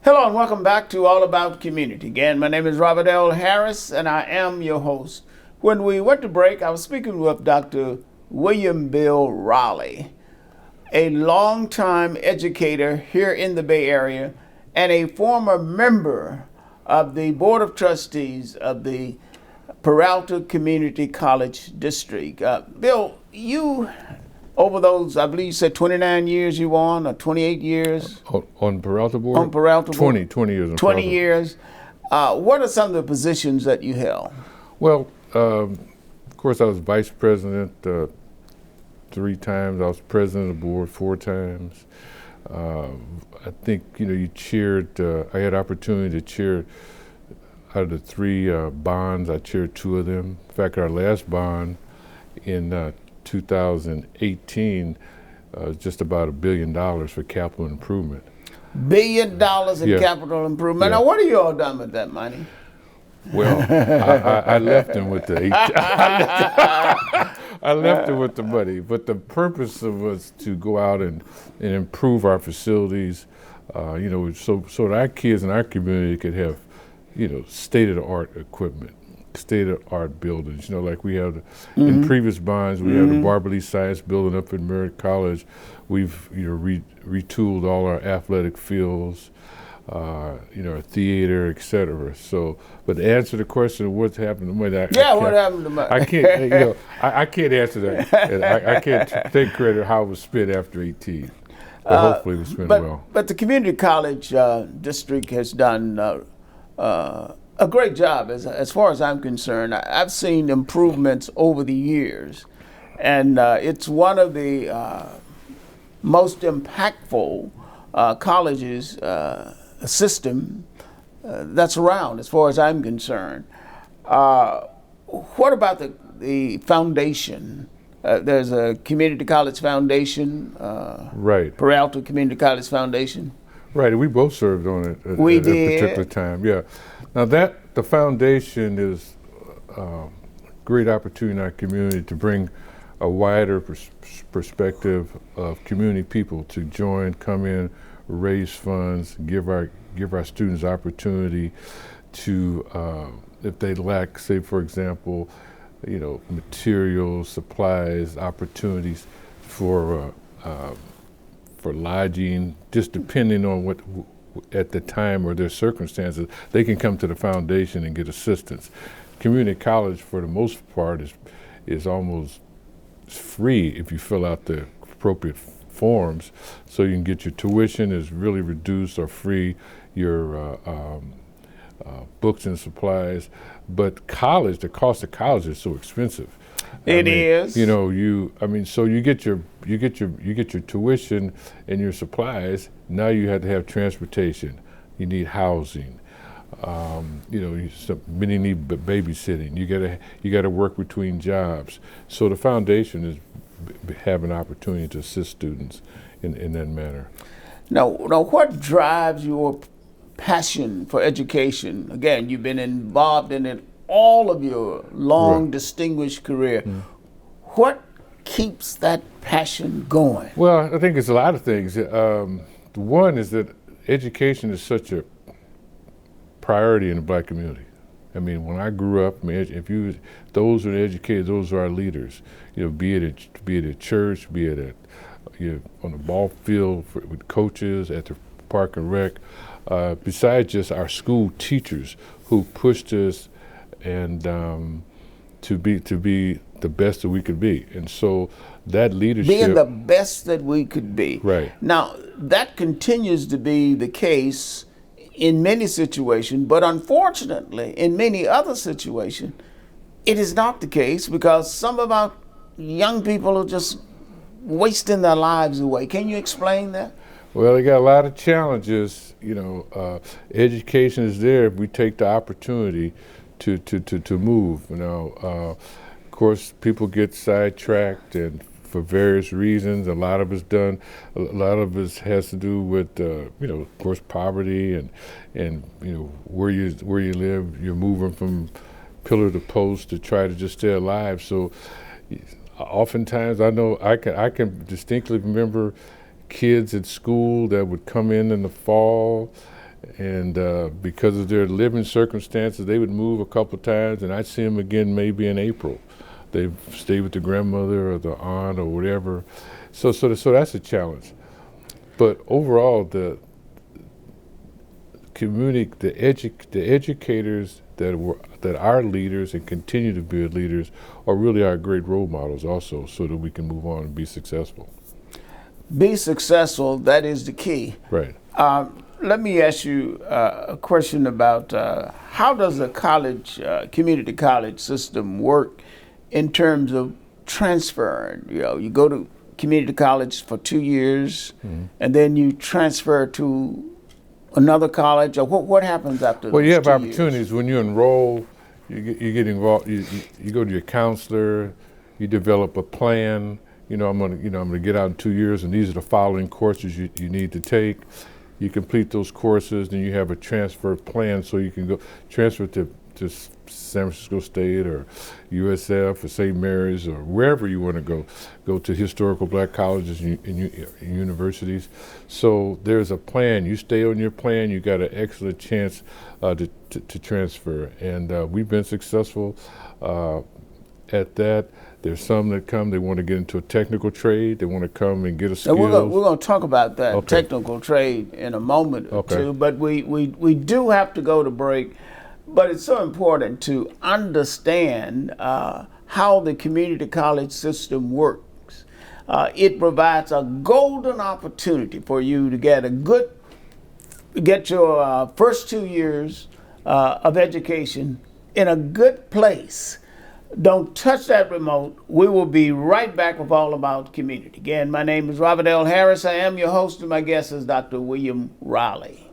Hello and welcome back to All About Community. Again, my name is Robert L. Harris and I am your host. When we went to break, I was speaking with Dr. William Bill Raleigh, a longtime educator here in the Bay Area and a former member of the Board of Trustees of the Peralta Community College District. Bill, you, over those, I believe you said 29 years you were on, or 28 years? On Peralta Board? On Peralta Board? 20 years on 20 Peralta. years. What are some of the positions that you held? Well, of course, I was vice president 3 times. I was president of the board 4 times. I think, you chaired, I had opportunity to chair out of the 3 bonds. I chaired 2 of them. In fact, our last bond in 2018 just about $1 billion for capital improvement. $1 billion in Yeah. capital improvement. Yeah. Now, what are you all done with that money? Well, I left them with the I left them with the money, but the purpose was to go out and improve our facilities, so that our kids in our community could have, state-of-the-art equipment, state-of-the-art buildings. Like we have in previous bonds, we have the Barber Science Building up at Merritt College. We've retooled all our athletic fields. Our theater, etc. So, but to answer the question of what's happened to money, What happened to money? I can't, I can't answer that. And I can't take credit how it was spent after 18. But hopefully it was spent well. But the community college district has done a great job as far as I'm concerned. I've seen improvements over the years, and it's one of the most impactful colleges system that's around, as far as I'm concerned. What about the foundation? There's a community college foundation, Right. Peralta Community College Foundation. Right, we both served on it at We a did. particular time. Yeah. Now the foundation is a great opportunity in our community to bring a wider perspective of community people to join, come in, raise funds, give our students opportunity to, if they lack, say for example, materials, supplies, opportunities for lodging, just depending on what at the time or their circumstances, they can come to the foundation and get assistance. Community college, for the most part, is almost free if you fill out the appropriate forms, so you can get your tuition is really reduced or free, your books and supplies. But college, the cost of college is so expensive. It is. So you get your tuition and your supplies. Now you have to have transportation. You need housing. Many need babysitting. You gotta work between jobs. So the foundation is have an opportunity to assist students in that manner. Now, what drives your passion for education? Again, you've been involved in it all of your long, distinguished career. What keeps that passion going? Well, I think it's a lot of things. One is that education is such a priority in the black community. I mean, when I grew up, those are the educated, those are our leaders. Be it at church, be it at on the ball field with coaches, at the park and rec. Besides just our school teachers who pushed us and to be the best that we could be, and so that leadership. Being the best that we could be. Right. Now, that continues to be the case in many situations, but unfortunately, in many other situations, it is not the case because some of our young people are just wasting their lives away. Can you explain that? Well, they got a lot of challenges. Education is there if we take the opportunity to move. Of course, people get sidetracked, and for various reasons, a lot of it has to do with, of course, poverty and where you live. You're moving from pillar to post to try to just stay alive. So, oftentimes, I can distinctly remember kids at school that would come in the fall And because of their living circumstances, they would move a couple times, and I'd see them again maybe in April. They stay with the grandmother or the aunt or whatever. So that's a challenge. But overall, the community, the educators that are leaders and continue to be leaders are really our great role models also, so that we can move on and be successful. Be successful, that is the key. Right. Let me ask you a question about how does the college, community college system work in terms of transferring? You know, you go to community college for 2 years, and then you transfer to another college, or what happens after? Well, you have 2 opportunities years? when you enroll. You get involved. You go to your counselor. You develop a plan. I'm gonna get out in 2 years, and these are the following courses you need to take. You complete those courses, then you have a transfer plan, so you can go transfer to San Francisco State or USF or St. Mary's or wherever you want to go to historical black colleges and universities. So there's a plan. You stay on your plan, you got an excellent chance to transfer. And we've been successful at that. There's some that come, they want to get into a technical trade, they want to come and get a skill. We're going to talk about that Okay. technical trade in a moment or Okay. two, but we do have to go to break. But it's so important to understand how the community college system works. It provides a golden opportunity for you to get your first 2 years of education in a good place. Don't touch that remote. We will be right back with All About Community. Again, my name is Robert L. Harris. I am your host, and my guest is Dr. William Raleigh.